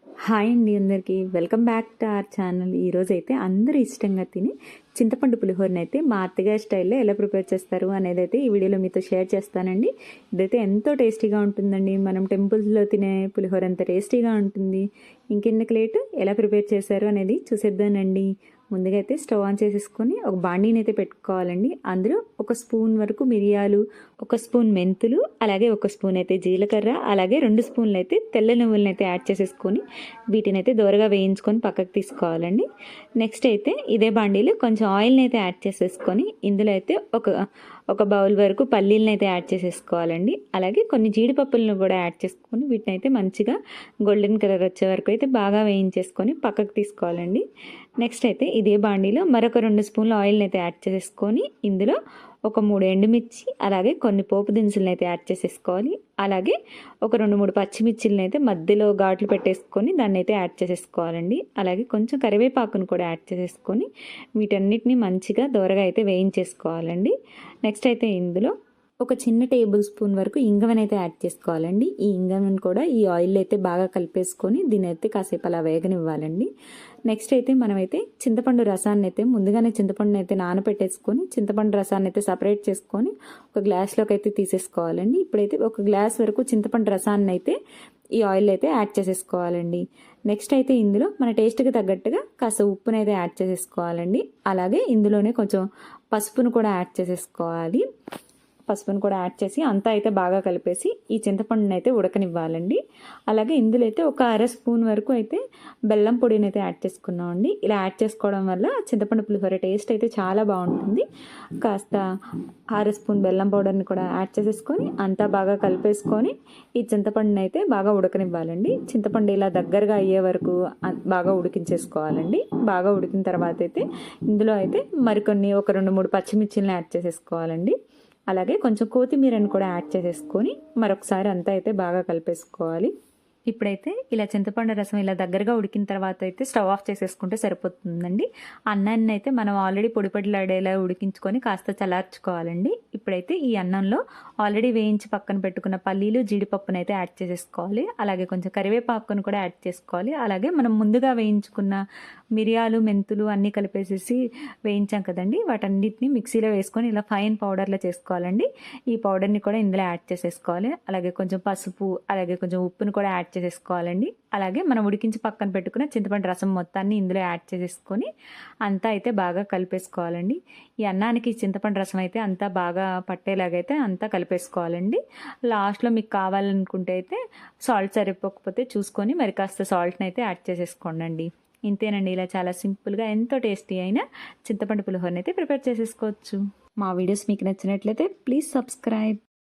Hi అండి, అందరికీ welcome back to our channel. ఈరోజైతే అందరూ ఇష్టంగా తిని చింతపండు పులిహోరని అయితే మా అత్తగారి స్టైల్లో ఎలా ప్రిపేర్ చేస్తారు అనేది అయితే ఈ వీడియోలో మీతో షేర్ చేస్తానండి. ఇదైతే ఎంతో టేస్టీగా ఉంటుందండి. మనం టెంపుల్స్లో తినే పులిహోర ఎంత టేస్టీగా ఉంటుంది. ఇంకెందుకు లేటు, ఎలా ప్రిపేర్ చేశారు అనేది చూసేద్దానండి. ముందుగా అయితే స్టవ్ ఆన్ చేసేసుకొని ఒక బాండీని అయితే పెట్టుకోవాలండి. అందులో ఒక స్పూన్ వరకు మిరియాలు, ఒక స్పూన్ మెంతులు, అలాగే ఒక స్పూన్ అయితే జీలకర్ర, అలాగే 2 స్పూన్లు అయితే తెల్ల నువ్వులను అయితే యాడ్ చేసేసుకొని వీటిని అయితే దోరగా వేయించుకొని పక్కకు తీసుకోవాలండి. నెక్స్ట్ అయితే ఇదే బాండీలో కొంచెం ఆయిల్ని అయితే యాడ్ చేసేసుకొని ఇందులో అయితే ఒక బౌల్ వరకు పల్లీలను అయితే యాడ్ చేసేసుకోవాలండి. అలాగే కొన్ని జీడిపప్పులను కూడా యాడ్ చేసుకొని వీటిని అయితే మంచిగా గోల్డెన్ కలర్ వచ్చే వరకు అయితే బాగా వేయించేసుకొని పక్కకు తీసుకోవాలండి. నెక్స్ట్ అయితే ఇదే బాండీలో మరొక 2 స్పూన్ల ఆయిల్ని అయితే యాడ్ చేసేసుకొని ఇందులో ఒక 3 ఎండుమిర్చి, అలాగే కొన్ని పోపు దినుసులను అయితే యాడ్ చేసేసుకోవాలి. అలాగే ఒక 2-3 పచ్చిమిర్చిలను అయితే మధ్యలో ఘాట్లు పెట్టేసుకొని దాన్ని అయితే యాడ్ చేసేసుకోవాలండి. అలాగే కొంచెం కరివేపాకును కూడా యాడ్ చేసేసుకొని వీటన్నిటిని మంచిగా దోరగా అయితే వేయించేసుకోవాలండి. నెక్స్ట్ అయితే ఇందులో ఒక చిన్న టేబుల్ స్పూన్ వరకు ఇంగవని అయితే యాడ్ చేసుకోవాలండి. ఈ ఇంగవని కూడా ఈ ఆయిల్ అయితే బాగా కలిపేసుకొని దీని అయితే కాసేపు అలా వేగనివ్వాలండి. నెక్స్ట్ అయితే మనమైతే చింతపండు రసాన్ని అయితే ముందుగానే చింతపండుని అయితే నానబెట్టేసుకొని చింతపండు రసాన్ని అయితే సపరేట్ చేసుకొని ఒక గ్లాస్లోకి అయితే తీసేసుకోవాలండి. ఇప్పుడైతే ఒక గ్లాస్ వరకు చింతపండు రసాన్ని అయితే ఈ ఆయిల్ అయితే యాడ్ చేసేసుకోవాలండి. నెక్స్ట్ అయితే ఇందులో మన టేస్ట్కి తగ్గట్టుగా కాస్త ఉప్పునైతే అయితే యాడ్ చేసేసుకోవాలండి. అలాగే ఇందులోనే కొంచెం పసుపును కూడా యాడ్ చేసేసుకోవాలి. పసుపును కూడా యాడ్ చేసి అంతా అయితే బాగా కలిపేసి ఈ చింతపండుని అయితే ఉడకనివ్వాలండి. అలాగే ఇందులో అయితే ఒక 1/2 స్పూన్ వరకు అయితే బెల్లం పొడిని అయితే యాడ్ చేసుకున్నామండి. ఇలా యాడ్ చేసుకోవడం వల్ల చింతపండు పులిహోర టేస్ట్ అయితే చాలా బాగుంటుంది. కాస్త 1/2 స్పూన్ బెల్లం పౌడర్ని కూడా యాడ్ చేసేసుకొని అంతా బాగా కలిపేసుకొని ఈ చింతపండుని అయితే బాగా ఉడకనివ్వాలండి. చింతపండు ఇలా దగ్గరగా అయ్యే వరకు బాగా ఉడికించేసుకోవాలండి. బాగా ఉడికిన తర్వాత అయితే ఇందులో అయితే మరికొన్ని ఒక 2-3 పచ్చిమిర్చిలను యాడ్ చేసేసుకోవాలండి. అలాగే కొంచెం కొత్తిమీరని కూడా యాడ్ చేసేసుకొని మరొకసారి అంతా అయితే బాగా కలిపేసుకోవాలి. ఇప్పుడైతే ఇలా చింతపండు రసం ఇలా దగ్గరగా ఉడికిన తర్వాత అయితే స్టవ్ ఆఫ్ చేసేసుకుంటే సరిపోతుందండి. అన్నాన్ని అయితే మనం ఆల్రెడీ పొడిలాడేలా ఉడికించుకొని కాస్త చల్లార్చుకోవాలండి. ఇప్పుడైతే ఈ అన్నంలో ఆల్రెడీ వేయించి పక్కన పెట్టుకున్న పల్లీలు, జీడిపప్పును అయితే యాడ్ చేసేసుకోవాలి. అలాగే కొంచెం కరివేపాకును కూడా యాడ్ చేసుకోవాలి. అలాగే మనం ముందుగా వేయించుకున్న మిరియాలు, మెంతులు అన్నీ కలిపేసేసి వేయించాం కదండి, వాటన్నిటిని మిక్సీలో వేసుకొని ఇలా ఫైన్ పౌడర్లో చేసుకోవాలండి. ఈ పౌడర్ని కూడా ఇందులో యాడ్ చేసేసుకోవాలి. అలాగే కొంచెం పసుపు, అలాగే కొంచెం ఉప్పును కూడా యాడ్ చేసేసుకోవాలండి. అలాగే మనం ఉడికించి పక్కన పెట్టుకున్న చింతపండు రసం మొత్తాన్ని ఇందులో యాడ్ చేసేసుకొని అంతా అయితే బాగా కలిపేసుకోవాలండి. ఈ అన్నానికి చింతపండు రసం అయితే అంతా బాగా పట్టేలాగైతే అంతా కలిపేసుకోవాలండి. లాస్ట్లో మీకు కావాలనుకుంటే అయితే సాల్ట్ సరిపోకపోతే చూసుకొని మరి కాస్త సాల్ట్ని అయితే యాడ్ చేసేసుకోండి. ఇంతేనండి, ఇలా చాలా సింపుల్గా ఎంతో టేస్టీ అయిన చింతపండు పులిహోరని అయితే ప్రిపేర్ చేసేసుకోవచ్చు. మా వీడియోస్ మీకు నచ్చినట్లయితే ప్లీజ్ సబ్స్క్రైబ్.